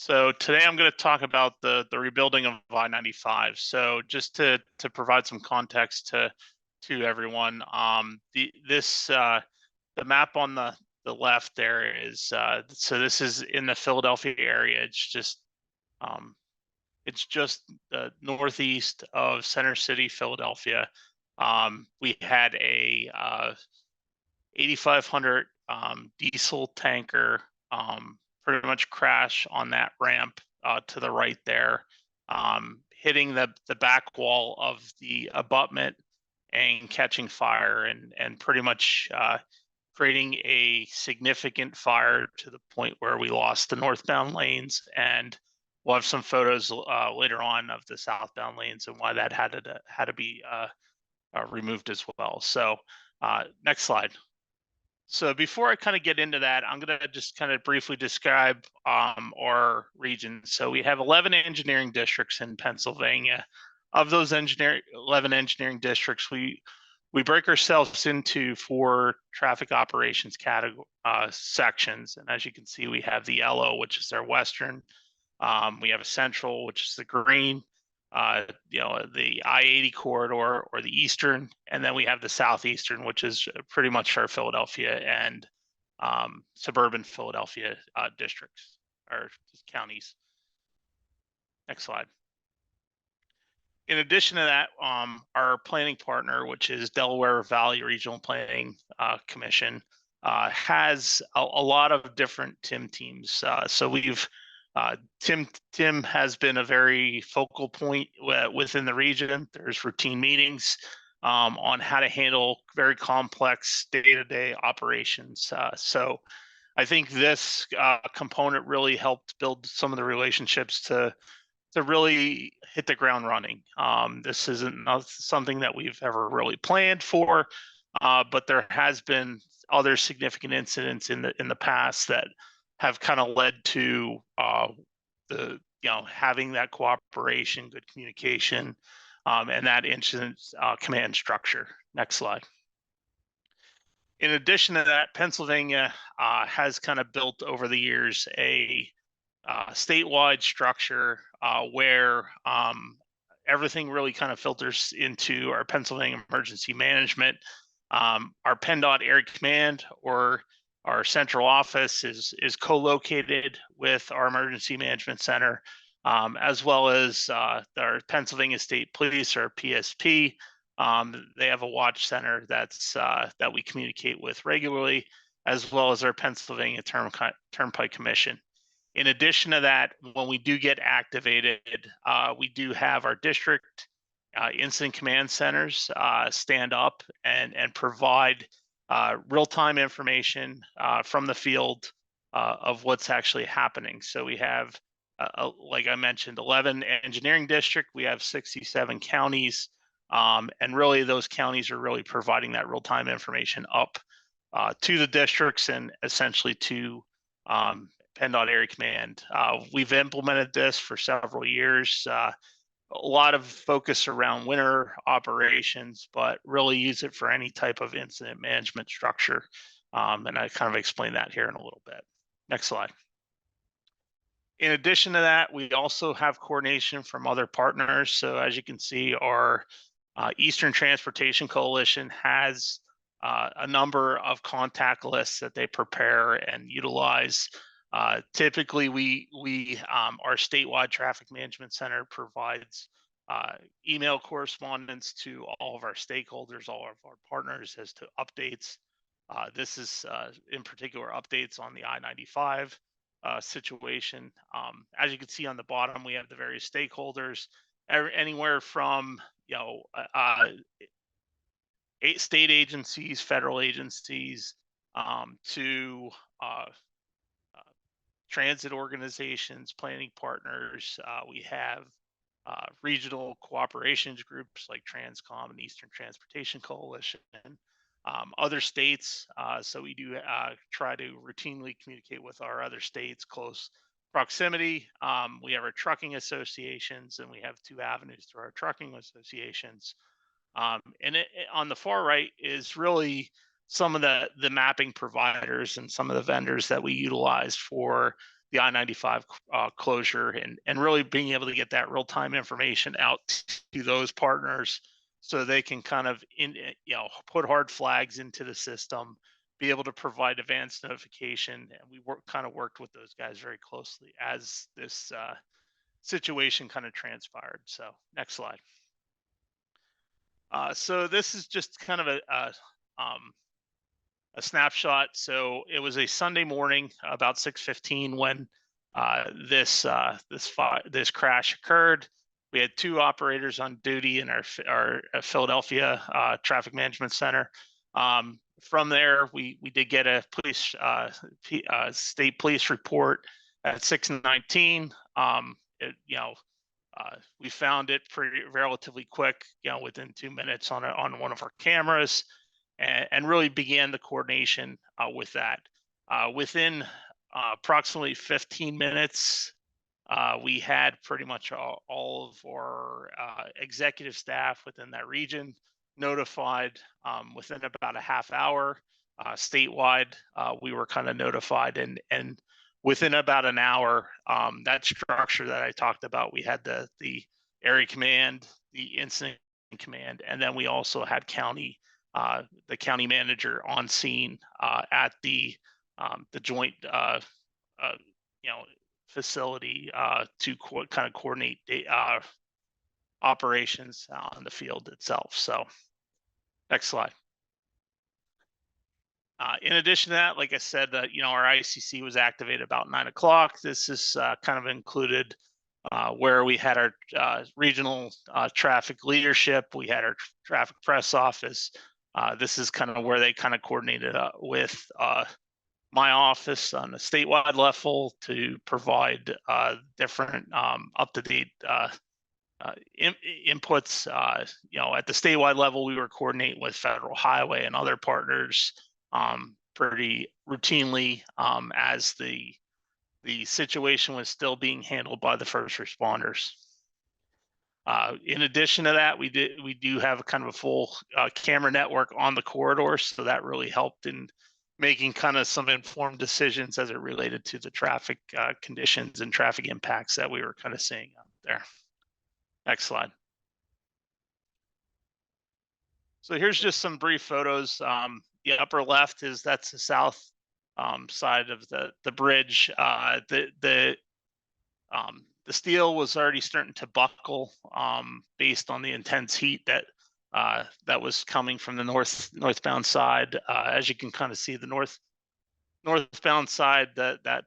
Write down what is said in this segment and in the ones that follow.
So today I'm going to talk about the rebuilding of I-95. So just to provide some context to everyone, the map on the left there is so this is in the Philadelphia area. Um, it's just northeast of Center City, Philadelphia. We had a 8,500 diesel tanker pretty much crash on that ramp to the right there, hitting the back wall of the abutment and catching fire and pretty much creating a significant fire to the point where we lost the northbound lanes. And we'll have some photos later on of the southbound lanes and why that had to be removed as well. So next slide. So before I kind of get into that, I'm going to just kind of briefly describe our region. So we have 11 engineering districts in Pennsylvania. Of those 11 engineering districts, we break ourselves into 4 traffic operations sections. And as you can see, we have the yellow, which is our western. We have a central, which is the green. The I-80 corridor or the eastern, and then we have the southeastern, which is pretty much our Philadelphia and suburban Philadelphia districts or counties. Next slide. In addition to that, our planning partner, which is Delaware Valley Regional Planning Commission, has a lot of different TIM teams. So we've TIM has been a very focal point within the region. There's routine meetings on how to handle very complex day-to-day operations. So I think this component really helped build some of the relationships to really hit the ground running. This isn't something that we've ever really planned for, but there has been other significant incidents in the past that have kind of led to having that cooperation, good communication, and that incident command structure. Next slide. In addition to that, Pennsylvania has kind of built over the years a statewide structure where everything really kind of filters into our Pennsylvania Emergency Management. Our PENNDOT Area Command, or our central office, is co-located with our Emergency Management Center, as well as our Pennsylvania State Police, or PSP. They have a watch center that we communicate with regularly, as well as our Pennsylvania Turnpike Commission. In addition to that, when we do get activated, we do have our district incident command centers stand up and provide real-time information from the field of what's actually happening. So we have, like I mentioned, 11 engineering districts. We have 67 counties, and really those counties are really providing that real-time information up to the districts and essentially to PENNDOT Area Command. We've implemented this for several years. A lot of focus around winter operations, but really use it for any type of incident management structure. And I kind of explain that here in a little bit. Next slide. In addition to that, we also have coordination from other partners. So as you can see, our Eastern Transportation Coalition has a number of contact lists that they prepare and utilize. Typically, our statewide traffic management center provides email correspondence to all of our stakeholders, all of our partners, as to updates. This is in particular updates on the I-95 situation. As you can see on the bottom, we have the various stakeholders, anywhere from state agencies, federal agencies, to transit organizations, planning partners. We have regional cooperations groups like Transcom and Eastern Transportation Coalition, other states. So we do try to routinely communicate with our other states, close proximity. We have our trucking associations, and we have 2 avenues through our trucking associations. And on the far right is really some of the mapping providers and some of the vendors that we utilize for the I-95 closure, and really being able to get that real-time information out to those partners so they can kind of put hard flags into the system, be able to provide advanced notification. And we worked with those guys very closely as this situation kind of transpired. So next slide. So this is just kind of a snapshot. So it was a Sunday morning about 6:15 when this crash occurred. We had 2 operators on duty in our Philadelphia traffic management center. From there, we did get a state police report at 6:19. We found it relatively quick, within 2 minutes on one of our cameras, and really began the coordination with that. Within approximately 15 minutes, we had pretty much all of our executive staff within that region notified. Within about a half hour, statewide, we were kind of notified, and within about an hour, that structure that I talked about, we had the area command, the incident command, and then we also had the county manager on scene at the joint facility to kind of coordinate operations on the field itself. So next slide. In addition to that, like I said, our ICC was activated about 9 o'clock. This is kind of included where we had our regional traffic leadership. We had our traffic press office. This is kind of where they kind of coordinated with my office on the statewide level to provide different up-to-date inputs. At the statewide level, we were coordinating with Federal Highway and other partners pretty routinely as the situation was still being handled by the first responders. In addition to that, we do have kind of a full camera network on the corridor, so that really helped in making kind of some informed decisions as it related to the traffic conditions and traffic impacts that we were kind of seeing out there. Next slide. So here's just some brief photos. The upper left that's the south side of the bridge. The steel was already starting to buckle based on the intense heat that was coming from the northbound side. As you can kind of see, the northbound side, that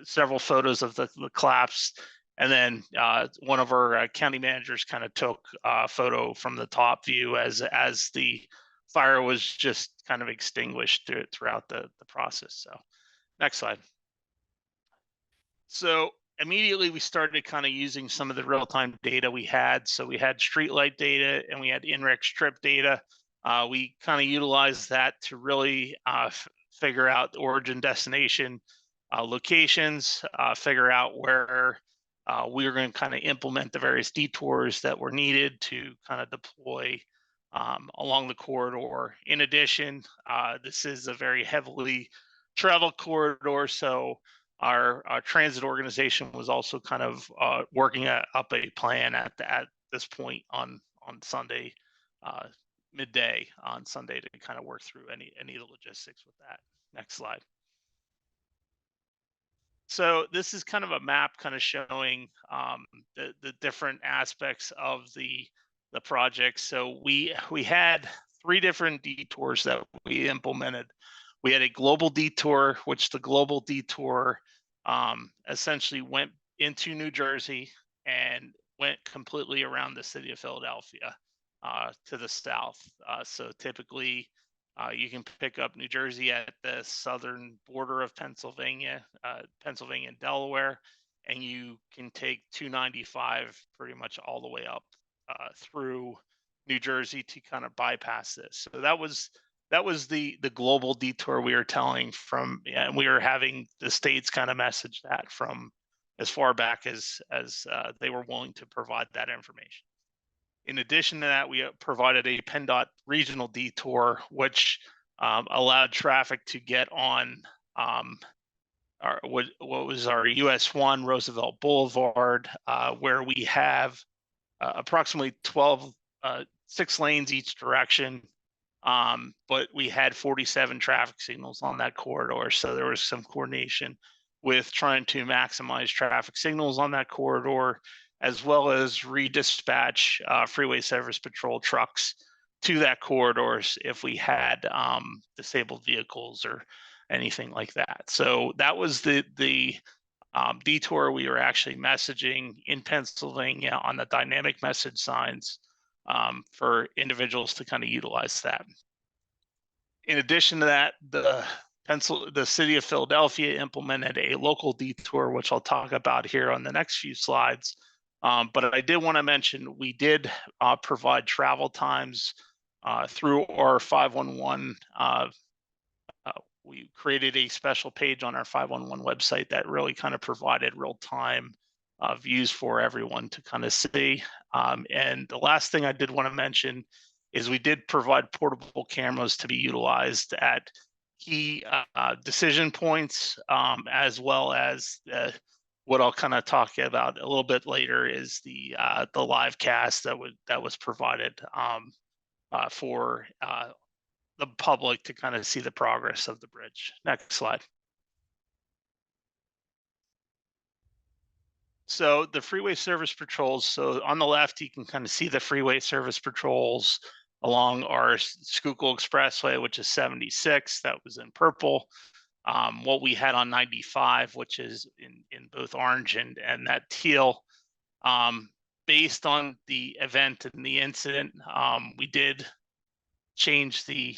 several photos of the collapse, and then one of our county managers kind of took a photo from the top view as the fire was just kind of extinguished throughout the process. So next slide. So immediately we started kind of using some of the real-time data we had. So we had streetlight data and we had in-wreck strip data. We kind of utilized that to really figure out the origin destination locations, figure out where we were going to kind of implement the various detours that were needed to kind of deploy along the corridor. In addition, this is a very heavily traveled corridor, so our transit organization was also kind of working up a plan at this point on Sunday, midday on Sunday, to kind of work through any of the logistics with that. Next slide. So this is kind of a map kind of showing the different aspects of the project. So we had 3 different detours that we implemented. We had a global detour, which the global detour essentially went into New Jersey and went completely around the city of Philadelphia to the south. So typically you can pick up New Jersey at the southern border of Pennsylvania and Delaware, and you can take 295 pretty much all the way up through New Jersey to kind of bypass this. So that was the global detour we were telling from, and we were having the states kind of message that from as far back as they were willing to provide that information. In addition to that, we provided a PENNDOT regional detour, which allowed traffic to get on what was our US 1 Roosevelt Boulevard, where we have approximately 6 lanes each direction. But we had 47 traffic signals on that corridor, so there was some coordination with trying to maximize traffic signals on that corridor, as well as redispatch freeway service patrol trucks to that corridors if we had disabled vehicles or anything like that. So that was the detour we were actually messaging in Pennsylvania on the dynamic message signs for individuals to kind of utilize that. In addition to that, the city of Philadelphia implemented a local detour, which I'll talk about here on the next few slides. But I did want to mention we did provide travel times through our 511. We created a special page on our 511 website that really kind of provided real-time views for everyone to kind of see. And the last thing I did want to mention is we did provide portable cameras to be utilized at key decision points, as well as what I'll kind of talk about a little bit later is the live cast that was provided for the public to kind of see the progress of the bridge. Next slide. So the freeway service patrols. So on the left, you can kind of see the freeway service patrols along our Schuylkill Expressway, which is 76. That was in purple. What we had on 95, which is in both orange and that teal. Based on the event and the incident, we did change the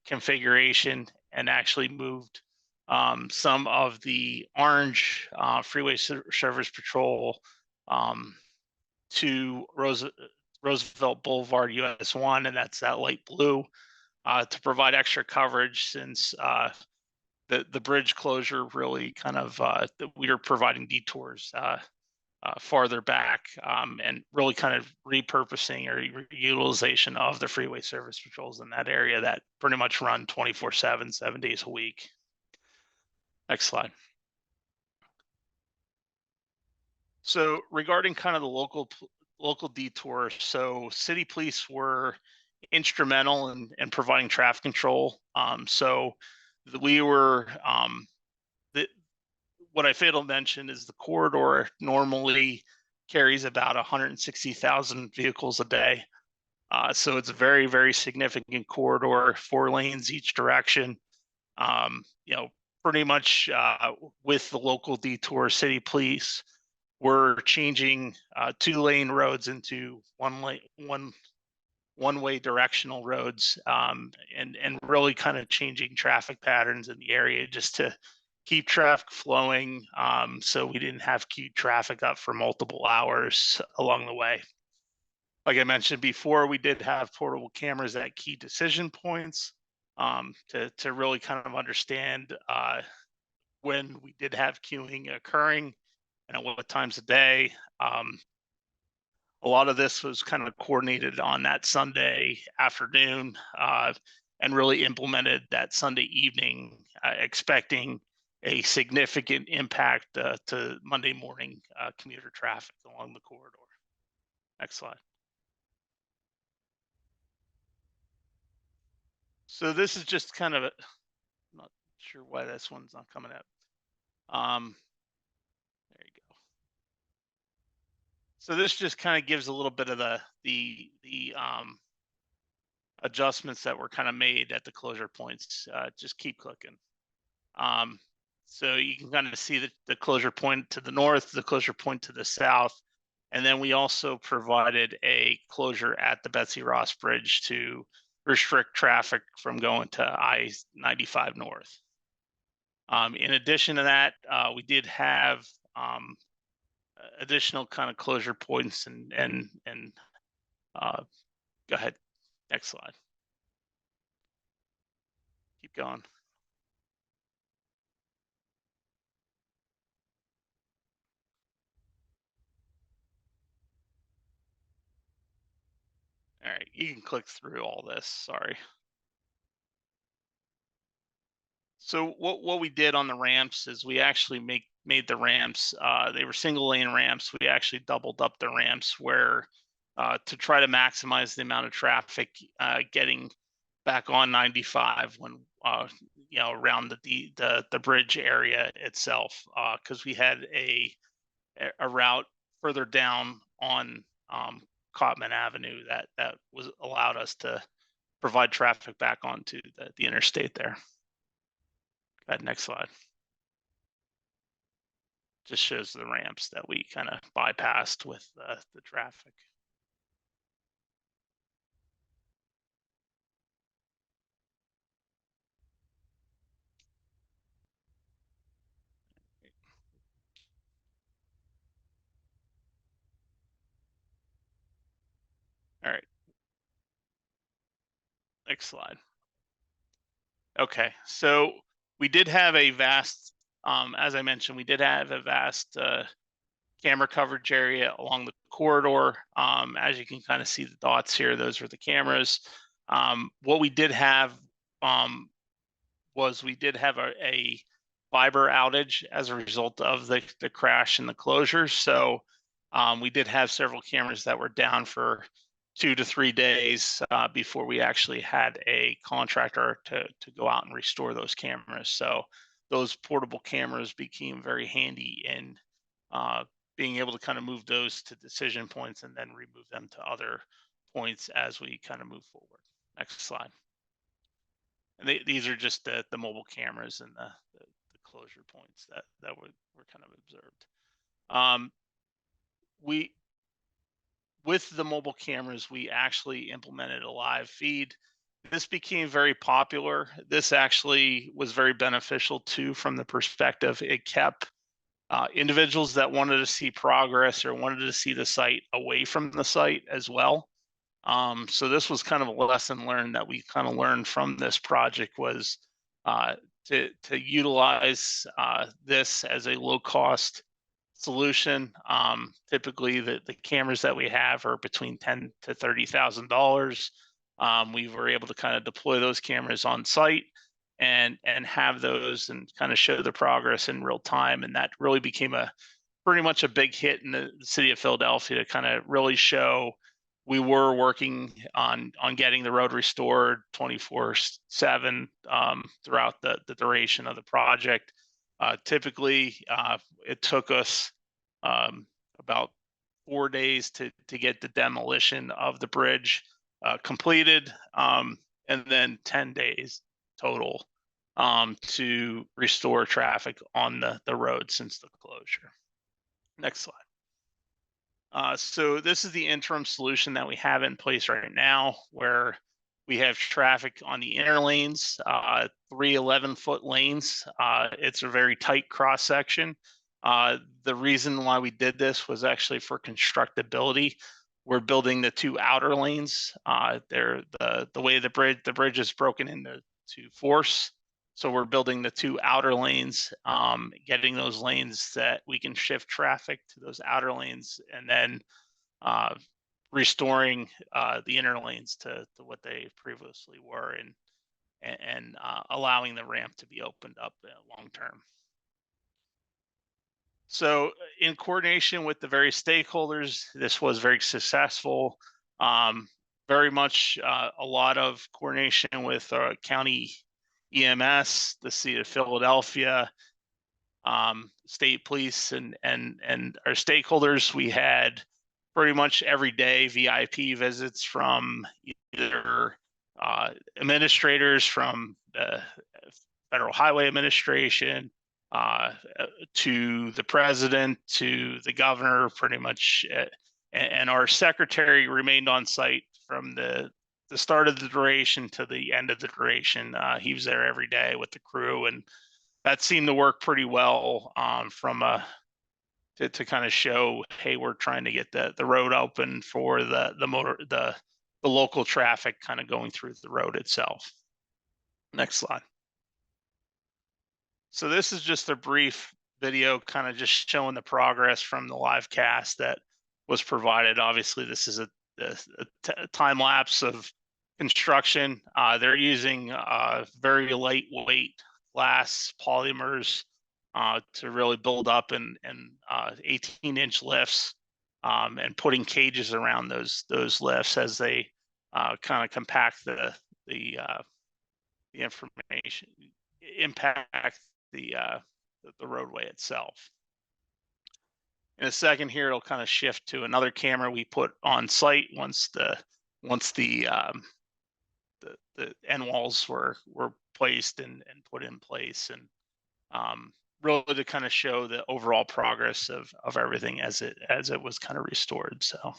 configuration and actually moved some of the orange freeway service patrol to Roosevelt Boulevard US 1, and that's that light blue, to provide extra coverage since the bridge closure really kind of we are providing detours farther back, and really kind of repurposing or utilization of the freeway service patrols in that area that pretty much run 24/7, 7 days a week. Next slide. So regarding kind of the local detour, so city police were instrumental in providing traffic control. So we were what I failed to mention is the corridor normally carries about 160,000 vehicles a day. So it's a very, very significant corridor, 4 lanes each direction. Pretty much with the local detour city police, we're changing 2-lane roads into one-way directional roads, and really kind of changing traffic patterns in the area just to keep traffic flowing, so we didn't have queued traffic up for multiple hours along the way. Like I mentioned before, we did have portable cameras at key decision points to really kind of understand when we did have queuing occurring and at what times of day. A lot of this was kind of coordinated on that Sunday afternoon, and really implemented that Sunday evening, expecting a significant impact to Monday morning commuter traffic along the corridor. Next slide. So this is just kind of I'm not sure why this one's not coming up. There you go. So this just kind of gives a little bit of the adjustments that were kind of made at the closure points. Just keep clicking. So you can kind of see the closure point to the north, the closure point to the south, and then we also provided a closure at the Betsy Ross Bridge to restrict traffic from going to I-95 north. In addition to that, we did have additional kind of closure points and go ahead, next slide. Keep going. All right, you can click through all this, sorry. So what we did on the ramps is we actually made the ramps. They were single lane ramps. We actually doubled up the ramps where to try to maximize the amount of traffic getting back on 95 when around the bridge area itself, because we had a route further down on Cotman Avenue that was allowed us to provide traffic back onto the interstate there. Go ahead, next slide. Just shows the ramps that we kind of bypassed with the traffic. All right, next slide. Okay, so we did have a vast, as I mentioned, we did have a vast camera coverage area along the corridor. As you can kind of see the dots here, those are the cameras. What we did have was we did have a fiber outage as a result of the crash and the closures. So we did have several cameras that were down for 2 to 3 days before we actually had a contractor to go out and restore those cameras. So those portable cameras became very handy in being able to kind of move those to decision points and then remove them to other points as we kind of move forward. Next slide. And these are just the mobile cameras and the closure points that were kind of observed. With the mobile cameras, we actually implemented a live feed. This became very popular. This actually was very beneficial too, from the perspective it kept individuals that wanted to see progress or wanted to see the site away from the site as well. So this was kind of a lesson learned that we kind of learned from this project, was to utilize this as a low cost solution. Typically the cameras that we have are between $10,000 to $30,000. We were able to kind of deploy those cameras on site and have those and kind of show the progress in real time. And that really became pretty much a big hit in the city of Philadelphia to kind of really show we were working on getting the road restored 24/7 throughout the duration of the project. Typically, it took us about 4 days to get the demolition of the bridge completed, and then 10 days total to restore traffic on the road since the closure. Next slide. So this is the interim solution that we have in place right now, where we have traffic on the inner lanes, 3 11-foot lanes. It's a very tight cross section. The reason why we did this was actually for constructability. We're building the 2 outer lanes. They're the way the bridge is broken into 2 fourths. So we're building the 2 outer lanes, getting those lanes that we can shift traffic to those outer lanes, and then restoring the inner lanes to what they previously were, and allowing the ramp to be opened up long term. So in coordination with the various stakeholders, this was very successful. Very much a lot of coordination with county EMS, the city of Philadelphia, state police, and our stakeholders. We had pretty much every day VIP visits from either administrators from the Federal Highway Administration, to the president, to the governor, pretty much, and our secretary remained on site from the start of the duration to the end of the duration. He was there every day with the crew, and that seemed to work pretty well to kind of show, hey, we're trying to get the road open for the local traffic kind of going through the road itself. Next slide. So this is just a brief video kind of just showing the progress from the live cast that was provided. Obviously, this is a time lapse of construction. They're using very lightweight glass polymers to really build up and 18-inch lifts, and putting cages around those lifts as they kind of compact the information, impact the roadway itself. In a second here, it'll kind of shift to another camera we put on site once the end walls were placed and put in place, and really to kind of show the overall progress of everything as it was kind of restored. So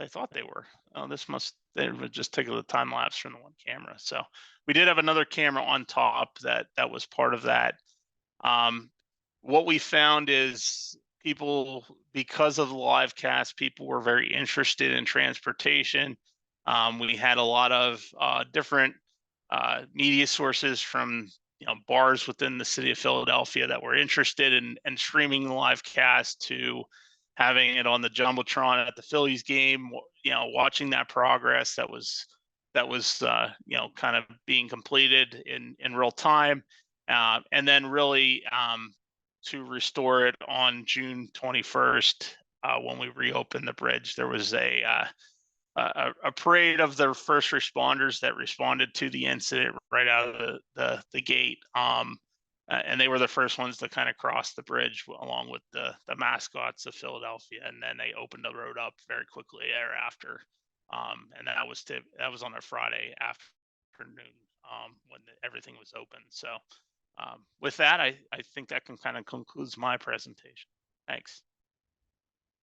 I thought they were. Oh, they were just taking the time lapse from the one camera. So we did have another camera on top that was part of that. What we found is people, because of the live cast, people were very interested in transportation. We had a lot of different media sources from bars within the city of Philadelphia that were interested in streaming the live cast, to having it on the jumbotron at the Phillies game. Watching that progress that was kind of being completed in real time, and then really to restore it on June 21st, when we reopened the bridge. There was a parade of the first responders that responded to the incident right out of the gate, and they were the first ones to kind of cross the bridge along with the mascots of Philadelphia, and then they opened the road up very quickly thereafter, and that was on a Friday afternoon, when everything was open. So with that, I think that kind of concludes my presentation. Thanks.